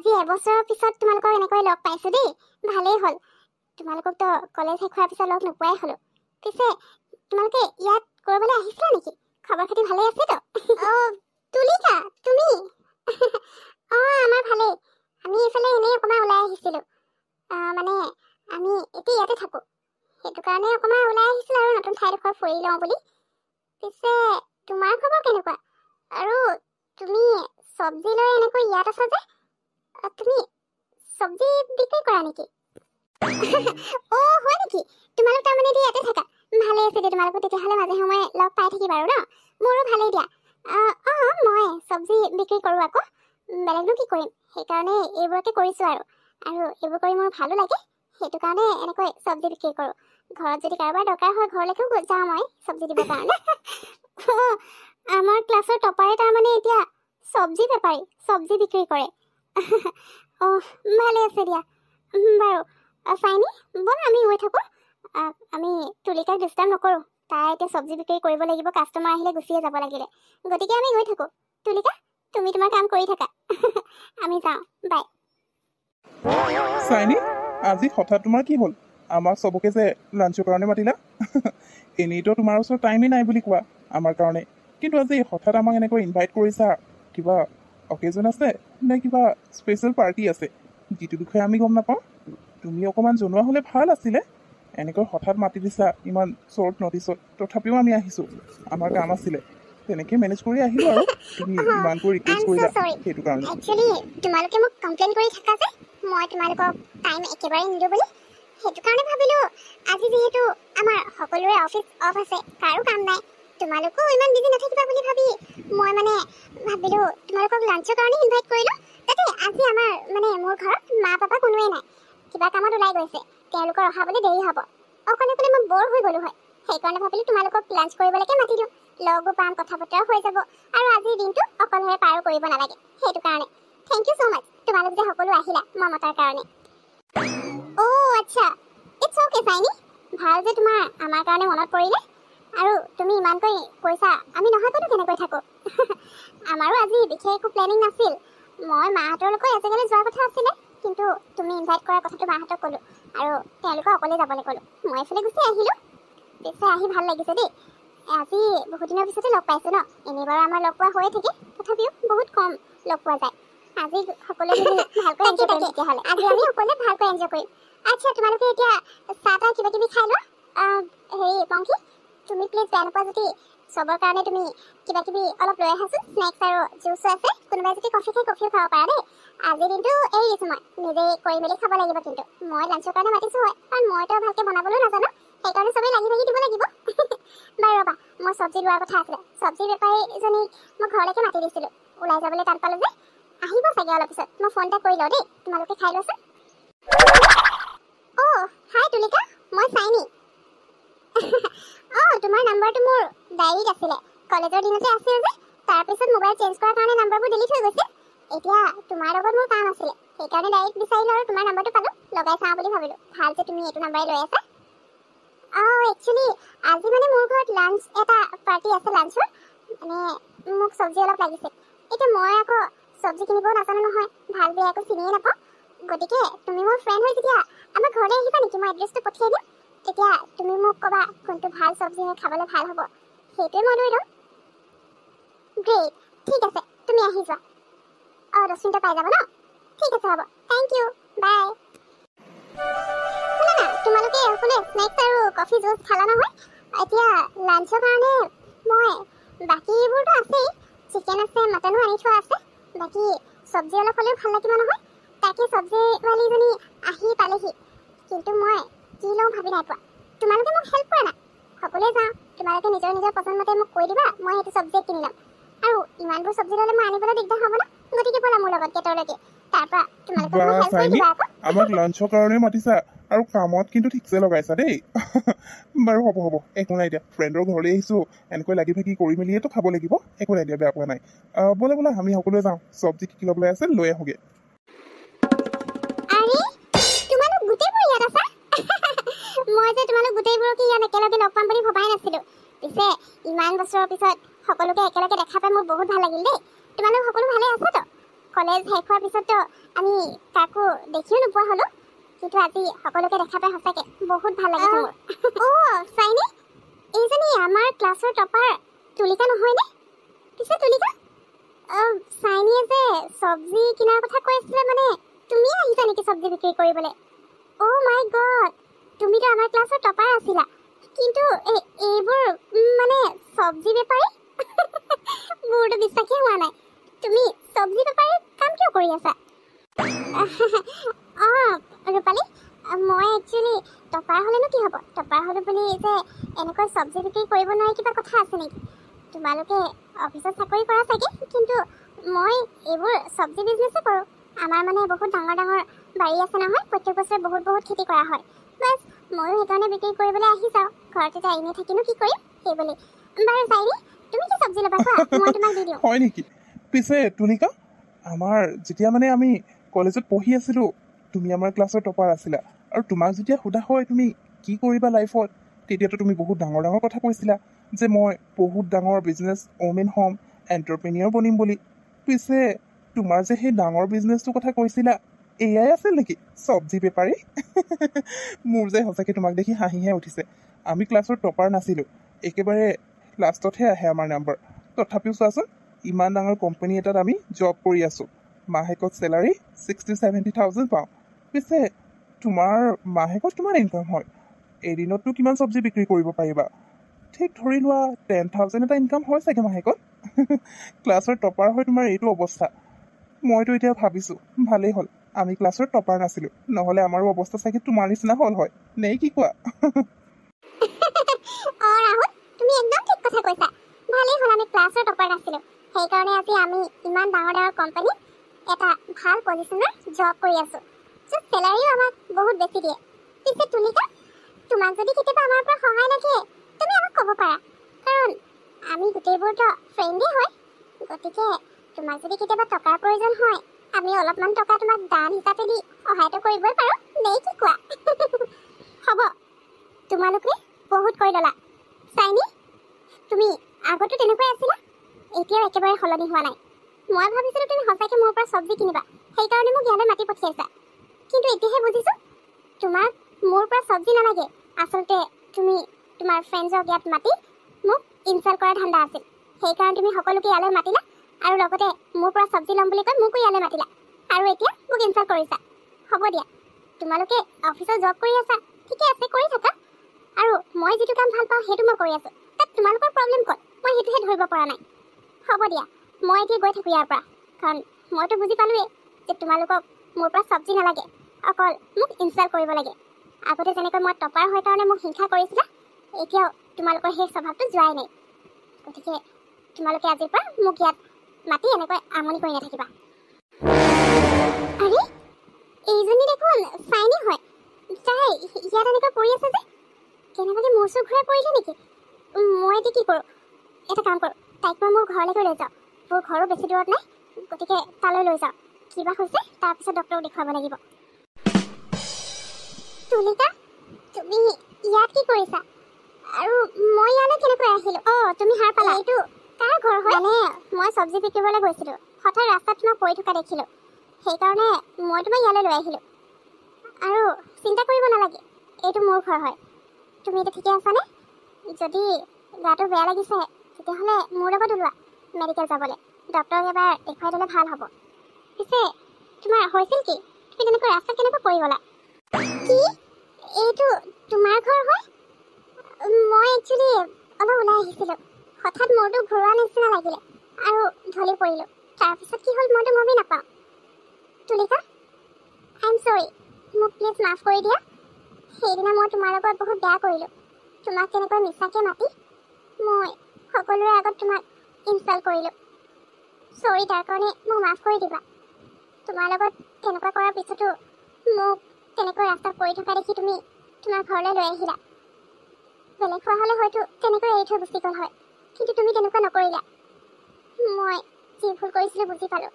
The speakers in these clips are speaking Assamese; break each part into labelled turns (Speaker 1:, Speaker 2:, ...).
Speaker 1: আজি এবছৰৰ পিছত তোমালোকক এনেকৈ লগ পাইছো দেই, ভালেই হ'ল। তোমালোককতো কলেজ শেষ হোৱাৰ পিছত লগ নোপোৱাই হলো। পিছে তোমালোকে ইয়াত কৰিবলৈ আহিছিলা নেকি? খবৰ খাতি ভালেই আছেতো? তুলিকা, তুমি? আমাৰ ভালেই। আমি এইফালে এনেই অকণমান ওলাই আহিছিলো। মানে আমি এতিয়া ইয়াতে থাকো, সেইটো কাৰণে অকণমান ওলাই আহিছিলো আৰু নতুন ঠাইডোখৰ ফুৰি লওঁ বুলি। পিছে তোমাৰ খবৰ কেনেকুৱা? আৰু তুমি চব্জি লৈ এনেকৈ ইয়াত আছা যে, তুমি চব্জি বিক্ৰী কৰা নেকি? হয় নেকি? তোমালোক তাৰমানে এতিয়া ইয়াতে থাকা? ভালে আছে দিয়া, তোমালোকো তেতিয়াহ'লে মাজে সময়ে লগ পাই থাকিবা আৰু ন? মোৰো ভালেই দিয়া। মই চব্জি বিক্ৰী কৰোঁ আকৌ, বেলেগনো কি কৰিম, সেইকাৰণে এইবোৰকে কৰিছোঁ আৰু এইবোৰ কৰি মোৰ ভালো লাগে, সেইটো কাৰণে এনেকৈ চব্জি বিক্ৰী কৰোঁ। ঘৰত যদি কাৰোবাৰ দৰকাৰ হয় ঘৰলৈকেও যাওঁ মই চব্জি দিবৰ কাৰণে। আমাৰ ক্লাছৰ টপাৰে তাৰমানে এতিয়া চব্জি বেপাৰী, চব্জি বিক্ৰী কৰে। ভালে আছে দিয়া। বাৰু চাইনি, ব'লা আমি গৈ থাকোঁ। আমি তুলিকাক ডিষ্টাৰ্ব নকৰোঁ, তাই এতিয়া চব্জি বিক্ৰী কৰিব লাগিব, কাষ্টমাৰ আহিলে গুচিয়ে যাব লাগিলে। গতিকে আমি গৈ থাকোঁ। তুলিকা, তুমি তোমাৰ কাম কৰি থাকা। আমি যাওঁ, বাই।
Speaker 2: চাইনি, আজি হঠাৎ তোমাৰ কি হ'ল? আমাক চবকে যে লাঞ্চৰ কাৰণে মাতিলা? এনেইতো তোমাৰ ওচৰত টাইমেই নাই বুলি কোৱা আমাৰ কাৰণে, কিন্তু আজি হঠাৎ আমাক এনেকৈ ইনভাইট কৰিছা। কিবা অকেজন আছে নে কিবা স্পেচিয়েল পাৰ্টি আছে, যিটো বিষয়ে আমি গম নাপাওঁ? তুমি অকণমান জনোৱা হ'লে ভাল আছিলে। এনেকৈ হঠাৎ মাতি দিছা ইমান শ্বৰ্ট নটিছত, তথাপিও আমি আহিছোঁ, আমাৰ কাম আছিলে, তেনেকৈ মেনেজ কৰি আহিলোঁ আৰু তুমি ইমানকৈ ৰিকুৱেষ্ট কৰিলা সেইটো কাৰণে।
Speaker 1: একচুৱেলি তোমালোকে মোক কমপ্লেইন কৰি থাকা যে মই তোমালোকক টাইম একেবাৰে নিদিওঁ বুলি, সেইটো কাৰণে ভাবিলোঁ আজি যিহেতু আমাৰ সকলোৰে অফিচ অফ আছে, কাৰো কাম নাই, তোমালোকো ইমান বিজি নাথাকিবা বুলি ভাবি মই মানে ভাবিলোঁ তোমালোকক লাঞ্চৰ কাৰণে ইনভাইট কৰিলোঁ। তাতে আজি আমাৰ মোৰ ঘৰত মা পাপা কোনোৱে নাই, কিবা কামত ওলাই গৈছে, তেওঁলোকৰ অহাবলৈ দেৰি হ'ব। অকলে মই বৰ হৈ গ'লোঁ হয়, সেইকাৰণে ভাবিলোঁ তোমালোকক লাঞ্চ কৰিবলৈকে মাতি দিওঁ, লগো পাম, কথা বতৰাও হৈ যাব, আৰু আজিৰ দিনটো অকলশৰে পাৰো কৰিব নালাগে, সেইটো কাৰণে। থেংক ইউ ছ' মাছ, তোমালোক যে সকলো আহিলা মই মতাৰ কাৰণে। আচ্ছা, ইটছ অ'কে চাইনি, ভাল যে তোমাৰ আমাৰ কাৰণে মনত পৰিলে, আৰু তুমি ইমানকৈ কৈছা, আমি নহাকৈনো কেনেকৈ থাকোঁ। আমাৰো আজি বিশেষ একো প্লেনিং নাছিল, মই মাহঁতৰ লগত আজিকালি যোৱাৰ কথা আছিলে, কিন্তু তুমি ইনভাইট কৰাৰ কথাটো মাহঁতক ক'লোঁ, আৰু তেওঁলোকক অকলে যাবলৈ ক'লোঁ, মই এইফালে গুচি আহিলোঁ। পিছে আহি ভাল লাগিছে দেই, আজি বহুত দিনৰ পিছতে লগ পাইছোঁ ন? এনেই বাৰু আমাৰ লগ পোৱা হৈয়ে থাকে, তথাপিও বহুত কম লগ পোৱা যায়। আজি সকলোৱে মিলি ভালকৈ এনজয় কৰিম তেতিয়াহ'লে। আজি আমি সকলোৱে ভালকৈ এনজয় কৰিম। আচ্ছা, তোমালোকে এতিয়া চাহ তাহ কিবা কিবি খাই লোৱা। পংখী, তুমি প্লিজ বেয়া নোপোৱা যদি চবৰ কাৰণে তুমি কিবা কিবি অলপ লৈ আহাচোন, স্নেক্স আৰু জুচো আছে, কোনোবাই যদি কফি খাই কফিও খাব পাৰা দেই। আজিৰ দিনটো এৰি দিছোঁ মই, নিজে কৰি মেলি খাব লাগিব, কিন্তু মই লাঞ্চৰ কাৰণে মাতিছোঁ হয়, কাৰণ মইতো ভালকৈ বনাবলৈও নাজানো, সেইকাৰণে চবেই লাগি ভাগি দিব লাগিব। বাৰু ৰ'বা, মই চব্জি লোৱাৰ কথা আছিলে, চব্জি বেপাৰীজনীক মই ঘৰলৈকে মাতি দিছিলোঁ, ওলাই যাবলৈ টান পালোঁ যে, আহিব চাগে অলপ পিছত, মই ফোন এটা কৰি লওঁ দেই, তোমালোকে খাই লোৱাচোন। হাই তুলিকা, মই চাইনি। তোমাৰ নাম্বাৰটো মোৰ ডায়েৰীত আছিলে, কলেজৰ দিনতে আছিল যে, তাৰপিছত মোবাইল চেঞ্জ কৰাৰ কাৰণে নাম্বাৰবোৰ ডিলিট হৈ গৈছে। এতিয়া তোমাৰ লগত মোৰ কাম আছিলে, সেইকাৰণে ডায়েৰীত বিচাৰিলোঁ আৰু তোমাৰ নাম্বাৰটো পালোঁ, লগাই চাওঁ বুলি ভাবিলোঁ। ভাল যে তুমি এইটো নাম্বাৰে লৈ আছা। একচুৱেলি আজি মোৰ ঘৰত লাঞ্চ এটা পাৰ্টি আছে, লাঞ্চৰ মোক চব্জি অলপ লাগিছিল। এতিয়া মই আকৌ চব্জি কিনিবও নাজানো নহয়, ভাল বেয়া একো চিনিয়ে নাপাওঁ, গতিকে তুমি মোৰ ফ্ৰেণ্ড হৈ যেতিয়া আমাৰ ঘৰলৈ আহিবা নেকি? মই এড্ৰেছটো পঠিয়াই দিম, তেতিয়া তুমি মোক ক'বা কোনটো ভাল চব্জি খাবলৈ ভাল হ'ব, সেইটোৱে মই লৈ ল'ম। গ্ৰেট, ঠিক আছে, তুমি আহি যোৱা। 10 মিনিটত পাই যাব ন? ঠিক আছে, হ'ব, থেংক ইউ, বাই। শুনা না, তোমালোকে সকলোৱে স্নেক্স আৰু কফি জুচ খালা নহয়? এতিয়া লাঞ্চৰ কাৰণে মই বাকীবোৰতো আছেই, চিকেন আছে, মটনো আনি থোৱা আছে, বাকী চব্জি অলপ হ'লেও ভাল লাগিব নহয়। তাকে চব্জিৱালীজনী আহি পালেহি, কিন্তু মই কি লওঁ ভাবি নাই পোৱা। তোমালোকে মোক হেল্প কৰা না, সকলোৱে যাওঁ, তোমালোকে নিজৰ নিজৰ পচন্দ মতে মোক কৈ দিবা, মই সেইটো চব্জিয়ে কিনি ল'ম। আৰু ইমানবোৰ চব্জি ল'লে মই আনিবলৈ দিগদাৰ হ'ব না, গতিকে ব'লা মোৰ লগত গেটলৈকে, তাৰপৰা তোমালোকে মোক হেল্প কৰি দিবা আকৌ।
Speaker 2: আমাক লাঞ্চৰ কাৰণে মাতিছা, আৰু কামত কিন্তু ঠিকছে লগাইছা দেই। বাৰু হ'ব, একো নাই দিয়া, ফ্ৰেণ্ডৰ ঘৰলৈ আহিছোঁ, এনেকৈ লাগি ভাগি কৰি মেলিয়েতো খাব লাগিব, একো নাই দিয়া, বেয়া পোৱা নাই। ব'লা আমি সকলোৱে যাওঁ, চব্জি কি ল'বলৈ আছে লৈ আহোঁগৈ।
Speaker 1: মই যে তোমালোক গোটেইবোৰকে ইয়াত একেলগে লগ পাম বুলি ভবাই নাছিলোঁ। পিছে ইমান বছৰৰ পিছত সকলোকে একেলগে দেখা পাই মোৰ বহুত ভাল লাগিল দেই। তোমালোক সকলো ভালে আছাতো? কলেজ শেষ হোৱাৰ পিছততো আমি কাকো দেখিও নোপোৱা হ'লো, কিন্তু আজি সকলোকে দেখা পাই সঁচাকে বহুত ভাল লাগিছে মোৰ। অ' চাইনি, এইজনী আমাৰ ক্লাছৰ টপাৰ তুলিকা নহয়নে? পিছে তুলিকা, চাইনিয়ে যে চব্জি কিনাৰ কথা কৈ আছিলে, মানে তুমিয়ে আহিছা নেকি চব্জি বিক্ৰী কৰিবলৈ? অ' মাই গড, তুমিতো আমাৰ ক্লাছৰ টপাৰ আছিলা, কিন্তু এইবোৰ মানে চব্জি বেপাৰী? মোৰতো বিশ্বাসেই হোৱা নাই, তুমি চব্জি বেপাৰী কাম কিয় কৰি আছা? ৰূপালী, মই একচুৱেলি টপাৰ হ'লেনো কি হ'ব? টপাৰ হ'লো বুলি যে এনেকৈ চব্জি বিক্ৰী কৰিব নোৱাৰি কিবা কথা আছে নেকি? তোমালোকে অফিচত চাকৰি কৰা চাগে, কিন্তু মই এইবোৰ চব্জি বিজনেছে কৰোঁ। আমাৰ মানে বহুত ডাঙৰ ডাঙৰ বাৰী আছে নহয়, প্ৰত্যেক বছৰে বহুত বহুত খেতি কৰা হয়। বাছ ময়ো সেইকাৰণে বিক্ৰী কৰিবলৈ আহি যাওঁ, ঘৰত এতিয়া এনেই থাকিনো কি কৰিম সেইবুলি। বাৰু চাইনি, তুমি কি চব্জি ল'বা কোৱা, মই তোমাক দি দিওঁ।
Speaker 2: হয় নেকি? পিছে তুলিকা, আমাৰ যেতিয়া মানে আমি কলেজত পঢ়ি আছিলোঁ, তুমি আমাৰ ক্লাছৰ টপাৰ আছিলা, আৰু তোমাক যেতিয়া সোধা হয় তুমি কি কৰিবা লাইফত, তেতিয়াতো তুমি বহুত ডাঙৰ ডাঙৰ কথা কৈছিলা যে মই বহুত ডাঙৰ বিজনেছ ওমেন হ'ম, এণ্টাৰপ্ৰেনিয়ৰ বনিম বুলি। পিছে তোমাৰ যে সেই ডাঙৰ বিজনেছটোৰ কথা কৈছিলা, এয়াই আছিল নেকি চব্জি বেপাৰী? মোৰ যে সঁচাকৈ তোমাক দেখি হাঁহিহে উঠিছে। আমি ক্লাছৰ টপাৰ নাছিলোঁ, একেবাৰে লাষ্টতহে আহে আমাৰ নাম্বাৰ। তথাপিও চোৱাচোন, ইমান ডাঙৰ কোম্পানী এটাত আমি জব কৰি আছোঁ, মাহেকত চেলাৰী 60-70,000 পাওঁ। পিছে তোমাৰ মাহেকত কিমান ইনকাম হয়? এদিনততো কিমান চব্জি বিক্ৰী কৰিব পাৰিবা? ঠিক ধৰি লোৱা 10,000 এটা ইনকাম হয় চাগে মাহেকত। ক্লাছৰ টপাৰ হয় তোমাৰ এইটো অৱস্থা। মইতো এতিয়া ভাবিছোঁ ভালেই হ'ল আমি ক্লাছৰ টপাৰ নাছিলোঁ, নহ'লে আমাৰো অৱস্থা চাগে তোমাৰ নিচিনা হ'ল হয়, নে কি কোৱা?
Speaker 1: ৰাহুল, তুমি একদম ঠিক কথা কৈছা। ভালেই হ'ল আমি ক্লাছৰ টপাৰ নাছিলোঁ, সেইকাৰণে আজি আমি ইমান ডাঙৰ ডাঙৰ কোম্পানীত এটা ভাল পজিশ্যনৰ জব কৰি আছোঁ, য'ত চেলাৰীও আমাক বহুত বেছি দিয়ে। পিছে তুলিকা, তোমাক যদি কেতিয়াবা আমাৰ পৰা সহায় লাগে তুমি আমাক ক'ব পাৰা, কাৰণ আমি গোটেইবোৰতো ফ্ৰেণ্ডেই হয়। গতিকে তোমাক যদি কেতিয়াবা টকাৰ প্ৰয়োজন হয়, আমি অলপমান টকা তোমাক দান হিচাপে দি সহায়টো কৰিবই পাৰোঁ, নে কি কোৱা? হ'ব, তোমালোকে বহুত কৈ ল'লা। চাইনি, তুমি আগতো তেনেকুৱাই আছিলা, এতিয়াও একেবাৰে সলনি হোৱা নাই। মই ভাবিছিলোঁ তুমি সঁচাকৈ মোৰ পৰা চব্জি কিনিবা, সেইকাৰণে মোক ইয়ালৈ মাতি পঠিয়াইছা, কিন্তু এতিয়াহে বুজিছোঁ তোমাক মোৰ পৰা চব্জি নালাগে। আচলতে তুমি তোমাৰ ফ্ৰেণ্ডছক ইয়াত মাতি মোক ইনচাল্ট কৰা ধান্দা আছিল, সেইকাৰণে তুমি সকলোকে ইয়ালৈ মাতিলা, আৰু লগতে মোৰ পৰা চব্জি ল'ম বুলি কৈ মোকো ইয়ালৈ মাতিলা, আৰু এতিয়া মোক ইনচাল্ট কৰিছা। হ'ব দিয়া, তোমালোকে অফিচত জব কৰি আছা, ঠিকে আছে, কৰি থাকা, আৰু মই যিটো কাম ভাল পাওঁ সেইটো মই কৰি আছোঁ, তাত তোমালোকৰ প্ৰব্লেম ক'ত মই সেইটোহে ধৰিব পৰা নাই। হ'ব দিয়া, মই এতিয়া গৈ থাকোঁ ইয়াৰ পৰা, কাৰণ মইতো বুজি পালোৱেই যে তোমালোকক মোৰ পৰা চব্জি নালাগে, অকল মোক ইনচাল্ট কৰিব লাগে। আগতে যেনেকৈ মই টপাৰ হয় কাৰণে মোক হিংসা কৰিছিলা, এতিয়াও তোমালোকৰ সেই স্বভাৱটো যোৱাই নাই। গতিকে তোমালোকে আজিৰ পৰা মোক ইয়াত মাতি এনেকৈ আমনি কৰি নাথাকিবা। আৰে, এইজনী দেখোন চাইনি হয়, তাই ইয়াত এনেকৈ পৰি আছে যে, কেনেবাকৈ মোৰ চোৰ ঘূৰাই পৰিলে নেকি? মই এতিয়া কি কৰোঁ? এটা কাম কৰোঁ, তাইক মই মোৰ ঘৰলৈকে লৈ যাওঁ, মোৰ ঘৰো বেছি দূৰত নাই, গতিকে তালৈ লৈ যাওঁ, কিবা হৈছে তাৰপিছত ডক্টৰক দেখুৱাব লাগিব। তুলিকা, তুমি ইয়াত কি কৰিছা? আৰু মই ইয়ালৈ কেনেকৈ আহিলোঁ? তুমি সাৰ পালা? এইটো কাৰ ঘৰ হয়? মানে মই চব্জি বিকিবলৈ গৈছিলোঁ, হঠাৎ ৰাস্তাত তোমাক পৰি থকা দেখিলোঁ, সেইকাৰণে মই তোমাক ইয়ালৈ লৈ আহিলোঁ। আৰু চিন্তা কৰিব নালাগে, এইটো মোৰ ঘৰ হয়। তুমি এতিয়া ঠিকে আছানে? যদি গাটো বেয়া লাগিছে তেতিয়াহ'লে মোৰ লগত ওলোৱা মেডিকেল যাবলৈ, ডক্টৰক এবাৰ দেখুৱাই দিলে ভাল হ'ব। পিছে তোমাৰ হৈছিল কি? তুমি তেনেকৈ ৰাস্তাত কেনেকৈ পৰি গ'লা? কি? এইটো তোমাৰ ঘৰ হয়? মই একচুৱেলি অলপ ওলাই আহিছিলোঁ, হঠাৎ মূৰটো ঘূৰোৱা নিচিনা লাগিলে আৰু ঢলি পৰিলোঁ, তাৰপিছত কি হ'ল মইতো গমেই নাপাওঁ। তুলিকা, আই এম চৰি, মোক প্লিজ মাফ কৰি দিয়া। সেইদিনা মই তোমাৰ লগত বহুত বেয়া কৰিলোঁ, তোমাক তেনেকৈ মিছাকৈ মাতি মই সকলোৰে আগত তোমাক ইনচাল্ট কৰিলোঁ। চৰি, তাৰ কাৰণে মোক মাফ কৰি দিবা। তোমাৰ লগত তেনেকুৱা কৰাৰ পিছতো মোক তেনেকৈ ৰাস্তাত পৰি থকা দেখি তুমি তোমাৰ ঘৰলৈ লৈ আহিলা। বেলেগ হোৱা হ'লে হয়তো তেনেকৈ এৰি থৈ গুচি গ'ল হয়, কিন্তু তুমি তেনেকুৱা নকৰিলা। মই যি ভুল কৰিছিলোঁ বুজি পালোঁ,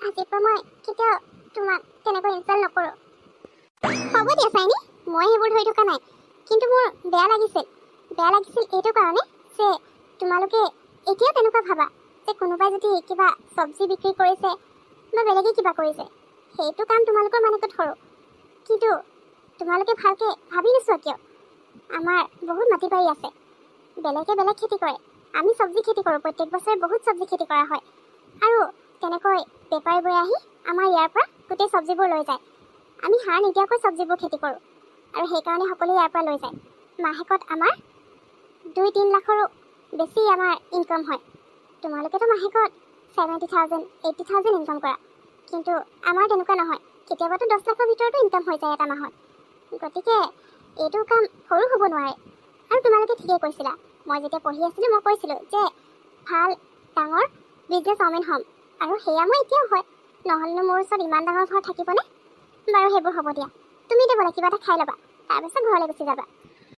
Speaker 1: আজিৰ পৰা মই কেতিয়াও তোমাক তেনেকৈ ইনচাল্ট নকৰোঁ। হ'ব দিয়া চাইনি, মই সেইবোৰ ধৰি থকা নাই, কিন্তু মোৰ বেয়া লাগিছিল এইটো কাৰণে যে তোমালোকে এতিয়াও তেনেকুৱা ভাবা যে কোনোবাই যদি কিবা চব্জি বিক্ৰী কৰিছে বা বেলেগে কিবা কৰিছে, সেইটো কাম তোমালোকৰ মানুহকে ধৰোঁ। কিন্তু তোমালোকে ভালকৈ ভাবি নোচোৱা কিয়? আমাৰ বহুত মাটি বাৰী আছে, বেলেগে বেলেগ খেতি কৰে, আমি চব্জি খেতি কৰোঁ। প্ৰত্যেক বছৰে বহুত চব্জি খেতি কৰা হয়, আৰু তেনেকৈ বেপাৰীবোৰে আহি আমাৰ ইয়াৰ পৰা গোটেই চব্জিবোৰ লৈ যায়। আমি সাৰ নিদিয়াকৈ চব্জিবোৰ খেতি কৰোঁ, আৰু সেইকাৰণে সকলোৱে ইয়াৰ পৰা লৈ যায়। মাহেকত আমাৰ 2-3 লাখৰো বেছি আমাৰ ইনকাম হয়। তোমালোকেতো মাহেকত 70,000, 80,000 ইনকাম কৰা, কিন্তু আমাৰ তেনেকুৱা নহয়। কেতিয়াবাতো 10 লাখৰ ভিতৰতো ইনকাম হৈ যায় এটা মাহত। গতিকে এইটো কাম সৰু হ'ব নোৱাৰে। আৰু তোমালোকে ঠিকেই কৈছিলা, মই যেতিয়া পঢ়ি আছিলোঁ মই কৈছিলোঁ যে ভাল ডাঙৰ বিজনেছ ওমেন হ'ম, আৰু সেয়া মই এতিয়াও হয়। নহ'লেনো মোৰ ওচৰত ইমান ডাঙৰ ঘৰ থাকিবনে? বাৰু সেইবোৰ হ'ব দিয়া, তুমি এতিয়া বোলে কিবা এটা খাই ল'বা, তাৰপিছত ঘৰলৈ গুচি যাবা।